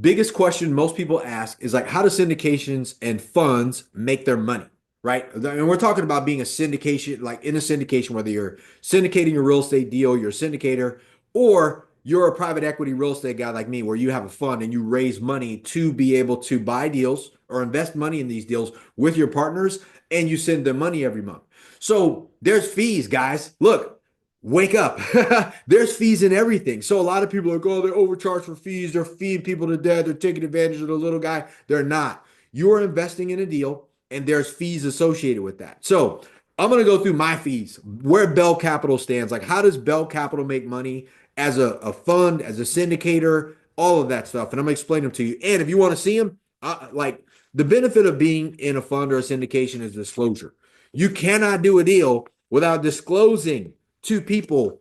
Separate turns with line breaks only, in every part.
Biggest question most people ask is like, how do syndications and funds make their money? Right. And we're talking about being a syndication, like in a syndication, whether you're syndicating a real estate deal, you're a syndicator, or you're a private equity real estate guy like me, where you have a fund and you raise money to be able to buy deals or invest money in these deals with your partners, and you send them money every month. So there's fees, guys. Look, wake up. There's fees in everything. So a lot of people are like, oh, they're overcharged for fees. They're feeding people to death. They're taking advantage of the little guy. They're not. You're investing in a deal and there's fees associated with that. So I'm going to go through my fees, where Bell Capital stands. Like, how does Bell Capital make money as a fund, as a syndicator, all of that stuff. And I'm going to explain them to you. And if you want to see them, like the benefit of being in a fund or a syndication is disclosure. You cannot do a deal without disclosing to people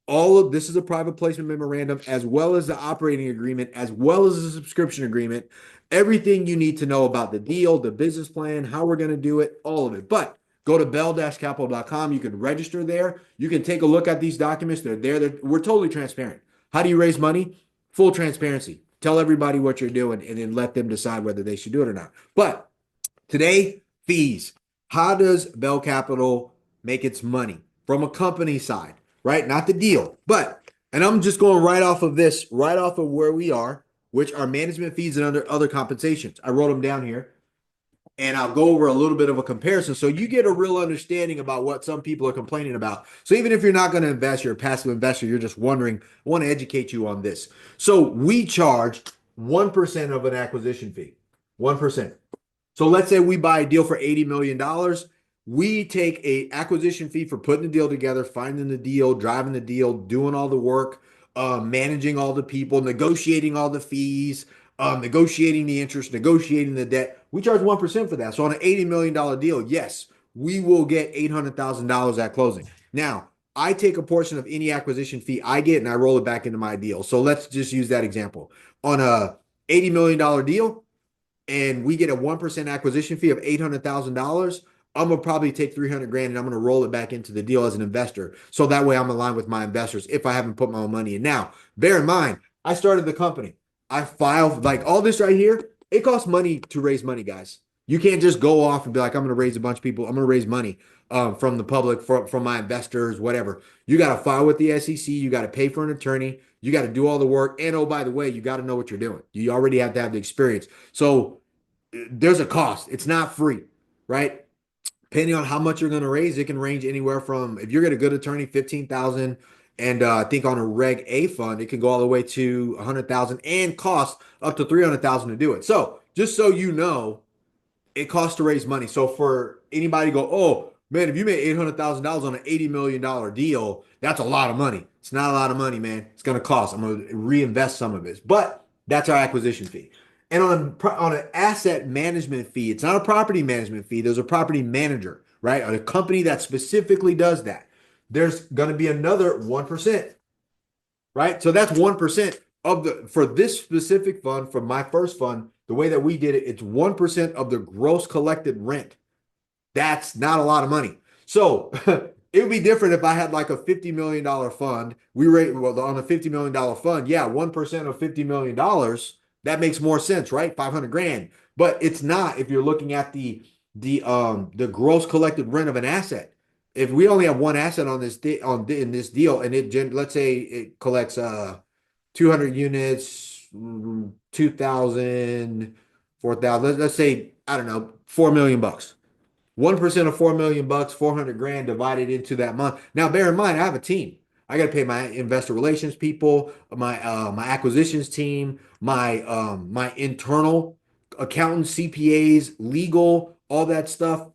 all of this is a private placement memorandum, as well as the operating agreement, as well as the subscription agreement, everything you need to know about the deal, the business plan, how we're going to do it, all of it. But go to bell-capital.com. You can register there. You can take a look at these documents. They're there. We're totally transparent. How do you raise money? Full transparency. Tell everybody what you're doing and then let them decide whether they should do it or not. But today, fees. How does Bell Capital make its money from a company side, right? Not the deal, but, and I'm just going right off of this, right off of where we are, which are management fees and other compensations. I wrote them down here and I'll go over a little bit of a comparison so you get a real understanding about what some people are complaining about. So even if you're not going to invest, you're a passive investor, you're just wondering, I want to educate you on this. So we charge 1% of an acquisition fee, 1%. So let's say we buy a deal for $80 million. We take a acquisition fee for putting the deal together, finding the deal, driving the deal, doing all the work, managing all the people, negotiating all the fees, negotiating the interest, negotiating the debt. We charge 1% for that. So on an $80 million deal, yes, we will get $800,000 at closing. Now, I take a portion of any acquisition fee I get and I roll it back into my deal. So let's just use that example. On a $80 million deal, and we get a 1% acquisition fee of $800,000, I'm gonna probably take 300 grand and I'm gonna roll it back into the deal as an investor. So that way I'm aligned with my investors if I haven't put my own money in. Now, bear in mind, I started the company. I filed like all this right here. It costs money to raise money, guys. You can't just go off and be like, I'm gonna raise a bunch of people. I'm gonna raise money from the public, from my investors, whatever. You got to file with the SEC. You got to pay for an attorney. You got to do all the work. And oh, by the way, you got to know what you're doing. You already have to have the experience. So there's a cost. It's not free, right? Depending on how much you're going to raise, it can range anywhere from, if you're get a good attorney, 15,000, and I think on a Reg A fund, it can go all the way to 100,000 and cost up to 300,000 to do it. So just so you know, it costs to raise money. So for anybody to go, oh man, if you made $800,000 on an $80 million deal, that's a lot of money. It's not a lot of money, man. It's going to cost. I'm going to reinvest some of it, but that's our acquisition fee. And on an asset management fee, it's not a property management fee. There's a property manager, right? Or a company that specifically does that. There's going to be another 1%, right? So that's 1% of the, for this specific fund, for my first fund, the way that we did it, it's 1% of the gross collected rent. That's not a lot of money. So it would be different if I had like a $50 million fund. We rate, well, on a $50 million fund, yeah, 1% of $50 million, that makes more sense, right? 500 grand. But it's not if you're looking at the gross collected rent of an asset. If we only have one asset on this in this deal, and let's say it collects 200 units, 2,000, 4,000. Let's say, I don't know, 4 million bucks. 1% of 4 million bucks, 400 grand divided into that month. Now, bear in mind, I have a team. I got to pay my investor relations people, my acquisitions team, my internal accountants, CPAs, legal, all that stuff.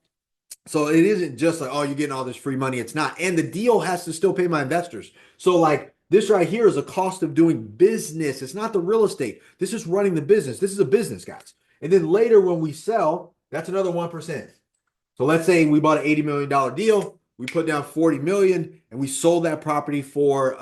So it isn't just like, oh, you're getting all this free money. It's not. And the deal has to still pay my investors. So like this right here is a cost of doing business. It's not the real estate. This is running the business. This is a business, guys. And then later when we sell, that's another 1%. So let's say we bought an $80 million deal, we put down 40 million and we sold that property for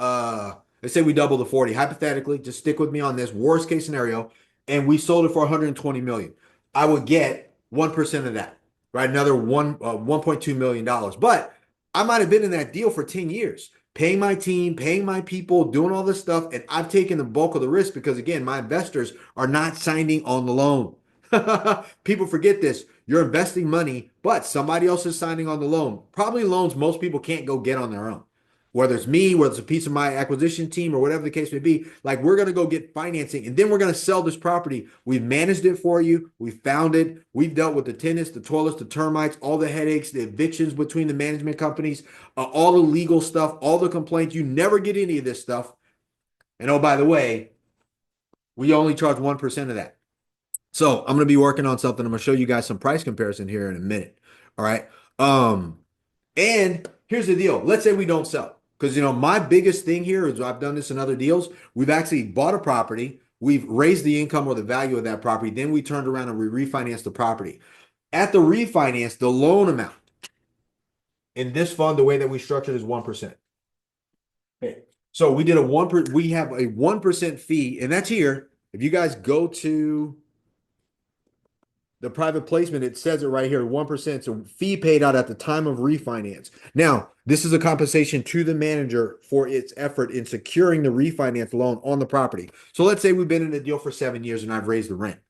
let's say we double the 40. Hypothetically, just stick with me on this worst case scenario, and we sold it for 120 million. I would get 1% of that, right? Another $1.2 million. But I might have been in that deal for 10 years. paying my team, paying my people, doing all this stuff. And I've taken the bulk of the risk because, again, my investors are not signing on the loan. People forget this. You're investing money, but somebody else is signing on the loan. Probably loans most people can't go get on their own. Whether it's me, whether it's a piece of my acquisition team, or whatever the case may be, like we're going to go get financing and then we're going to sell this property. We've managed it for you. We found it. We've dealt with the tenants, the toilets, the termites, all the headaches, the evictions between the management companies, all the legal stuff, all the complaints. You never get any of this stuff. And oh, by the way, we only charge 1% of that. So I'm going to be working on something. I'm going to show you guys some price comparison here in a minute. All right. And here's the deal. Let's say we don't sell. Because, my biggest thing here is I've done this in other deals. We've actually bought a property. We've raised the income or the value of that property. Then we turned around and we refinanced the property. At the refinance, the loan amount in this fund, the way that we structured is 1%. Okay. So we did we have a 1% fee, and that's here. If you guys go to the private placement, it says it right here, 1%. So fee paid out at the time of refinance. Now, this is a compensation to the manager for its effort in securing the refinance loan on the property. So let's say we've been in a deal for 7 years and I've raised the rent.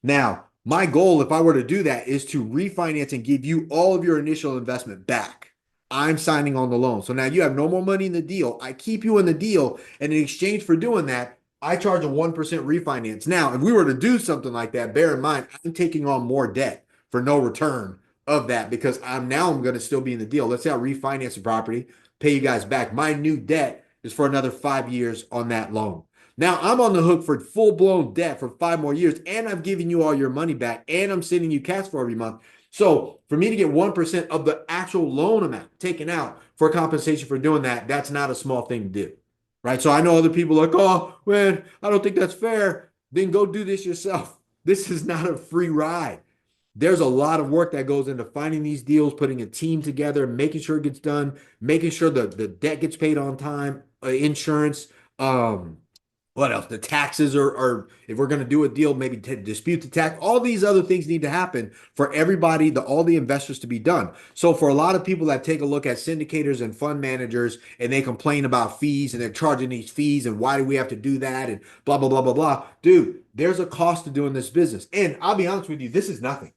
Now, my goal, if I were to do that, is to refinance and give you all of your initial investment back. I'm signing on the loan. So now you have no more money in the deal. I keep you in the deal. And in exchange for doing that, I charge a 1% refinance. Now, if we were to do something like that, bear in mind, I'm taking on more debt for no return of that because I'm going to still be in the deal. Let's say I refinance the property, pay you guys back. My new debt is for another 5 years on that loan. Now I'm on the hook for full-blown debt for 5 more years, and I'm giving you all your money back, and I'm sending you cash flow every month. So for me to get 1% of the actual loan amount taken out for compensation for doing that, that's not a small thing to do. Right. So I know other people are like, oh, man, I don't think that's fair. Then go do this yourself. This is not a free ride. There's a lot of work that goes into finding these deals, putting a team together, making sure it gets done, making sure the debt gets paid on time, insurance, what else? The taxes are if we're going to do a deal, maybe dispute the tax. All these other things need to happen for everybody, all the investors to be done. So for a lot of people that take a look at syndicators and fund managers and they complain about fees and they're charging these fees and why do we have to do that and blah, blah, blah, blah, blah. Dude, there's a cost to doing this business. And I'll be honest with you, this is nothing.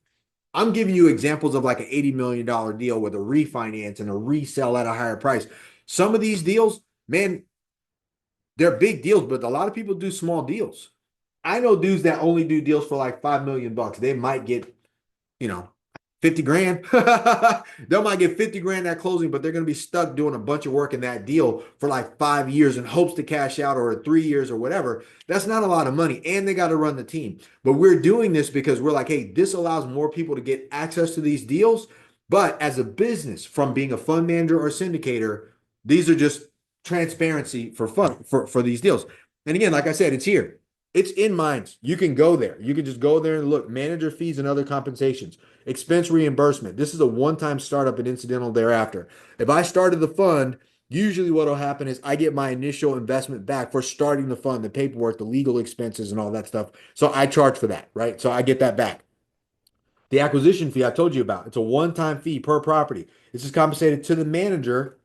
I'm giving you examples of like an $80 million deal with a refinance and a resell at a higher price. Some of these deals, man, they're big deals, but a lot of people do small deals. I know dudes that only do deals for like $5 million. They might get, 50 grand. They might get 50 grand at closing, but they're going to be stuck doing a bunch of work in that deal for like 5 years in hopes to cash out or 3 years or whatever. That's not a lot of money. And they got to run the team. But we're doing this because we're like, hey, this allows more people to get access to these deals. But as a business, from being a fund manager or syndicator, these are just transparency for fun for these deals. And again, like I said, it's here. It's in Minds. You can go there. You can just go there and look. Manager fees and other compensations. Expense reimbursement. This is a one-time startup and incidental thereafter. If I started the fund, usually what will happen is I get my initial investment back for starting the fund, the paperwork, the legal expenses, and all that stuff. So I charge for that, right? So I get that back. The acquisition fee I told you about. It's a one-time fee per property. This is compensated to the manager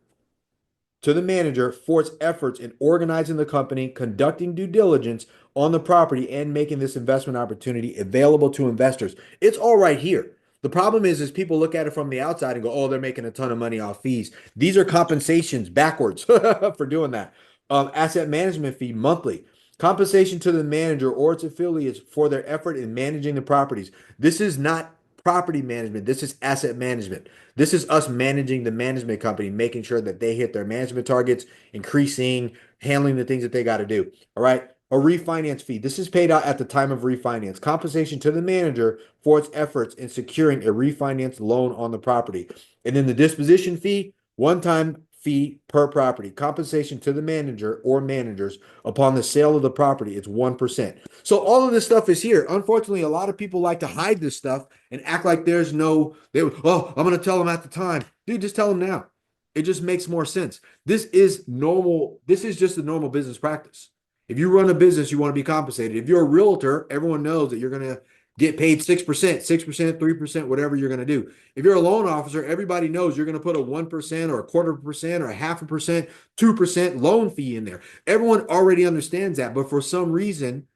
for its efforts in organizing the company, conducting due diligence on the property, and making this investment opportunity available to investors. It's all right here. The problem is people look at it from the outside and go, oh, they're making a ton of money off fees. These are compensations backwards for doing that. Asset management fee monthly. Compensation to the manager or its affiliates for their effort in managing the properties. This is not property management. This is asset management. This is us managing the management company, making sure that they hit their management targets, increasing, handling the things that they got to do. All right. A refinance fee. This is paid out at the time of refinance. Compensation to the manager for its efforts in securing a refinance loan on the property. And then the disposition fee, one-time fee per property. Compensation to the manager or managers upon the sale of the property. It's 1%. So all of this stuff is here. Unfortunately, a lot of people like to hide this stuff and act like there's I'm going to tell them at the time. Dude, just tell them now. It just makes more sense. This is normal. This is just a normal business practice. If you run a business, you want to be compensated. If you're a realtor, everyone knows that you're going to get paid 6%, 6%, 3%, whatever you're going to do. If you're a loan officer, everybody knows you're going to put a 1% or a quarter of a percent or a half a percent, 2% loan fee in there. Everyone already understands that. But for some reason,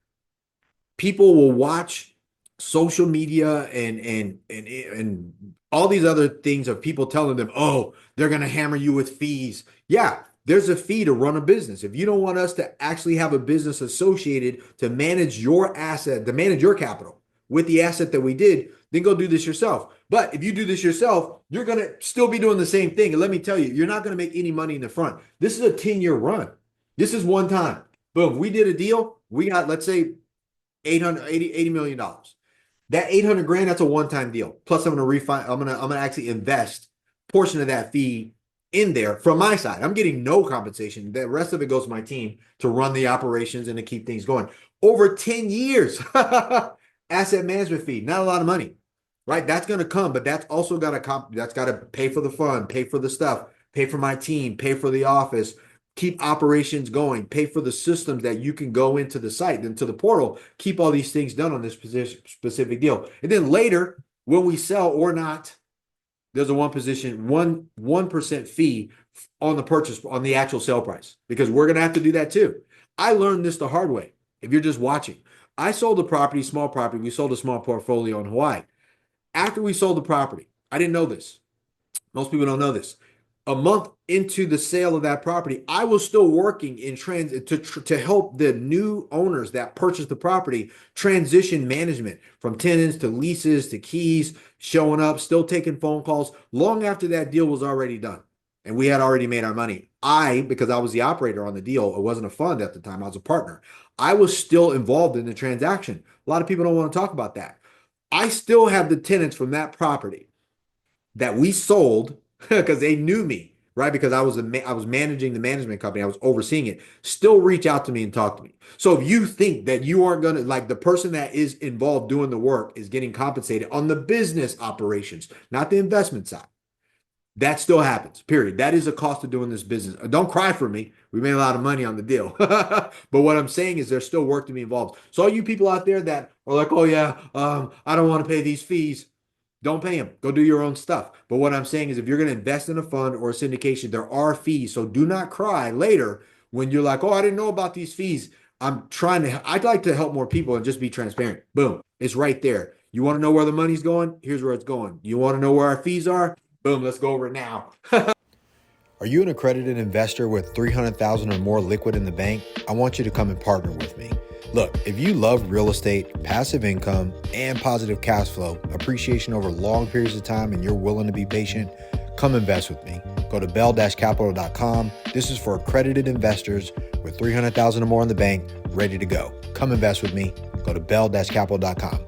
people will watch social media and all these other things of people telling them, oh, they're going to hammer you with fees. Yeah, there's a fee to run a business. If you don't want us to actually have a business associated to manage your asset, to manage your capital with the asset that we did, then go do this yourself. But if you do this yourself, you're going to still be doing the same thing. And let me tell you, you're not going to make any money in the front. This is a 10-year run. This is one time. Boom. We did a deal. We got, let's say, $80 million. That 800 grand, that's a one-time deal. Plus, I'm going to actually invest a portion of that fee in there from my side. I'm getting no compensation. The rest of it goes to my team to run the operations and to keep things going. Over 10 years, asset management fee, not a lot of money, right? That's going to come, but that's also got to pay for the fund, pay for the stuff, pay for my team, pay for the office, keep operations going, pay for the systems that you can go into the site, into the portal, keep all these things done on this specific deal. And then later, when we sell or not, there's a 1% fee on the purchase, on the actual sale price, because we're going to have to do that too. I learned this the hard way. If you're just watching, I sold a property, small property. We sold a small portfolio in Hawaii. After we sold the property, I didn't know this. Most people don't know this. A month into the sale of that property, I was still working in transit to help the new owners that purchased the property transition management from tenants to leases to keys, showing up, still taking phone calls long after that deal was already done. And we had already made our money. Because I was the operator on the deal, it wasn't a fund at the time, I was a partner. I was still involved in the transaction. A lot of people don't want to talk about that. I still have the tenants from that property that we sold because they knew me, right? Because I was managing the management company, I was overseeing it, still reach out to me and talk to me. So if you think that you aren't going to, like, the person that is involved doing the work is getting compensated on the business operations, not the investment side, that still happens, period. That is a cost of doing this business. Don't cry for me. We made a lot of money on the deal. But what I'm saying is there's still work to be involved. So all you people out there that are like, oh yeah, I don't want to pay these fees, don't pay them. Go do your own stuff. But what I'm saying is if you're going to invest in a fund or a syndication, there are fees. So do not cry later when you're like, oh, I didn't know about these fees. I'd like to help more people and just be transparent. Boom. It's right there. You want to know where the money's going? Here's where it's going. You want to know where our fees are? Boom. Let's go over it now. Are you an accredited investor with $300,000 or more liquid in the bank? I want you to come and partner with me. Look, if you love real estate, passive income, and positive cash flow, appreciation over long periods of time, and you're willing to be patient, come invest with me. Go to bell-capital.com. This is for accredited investors with $300,000 or more in the bank, ready to go. Come invest with me. Go to bell-capital.com.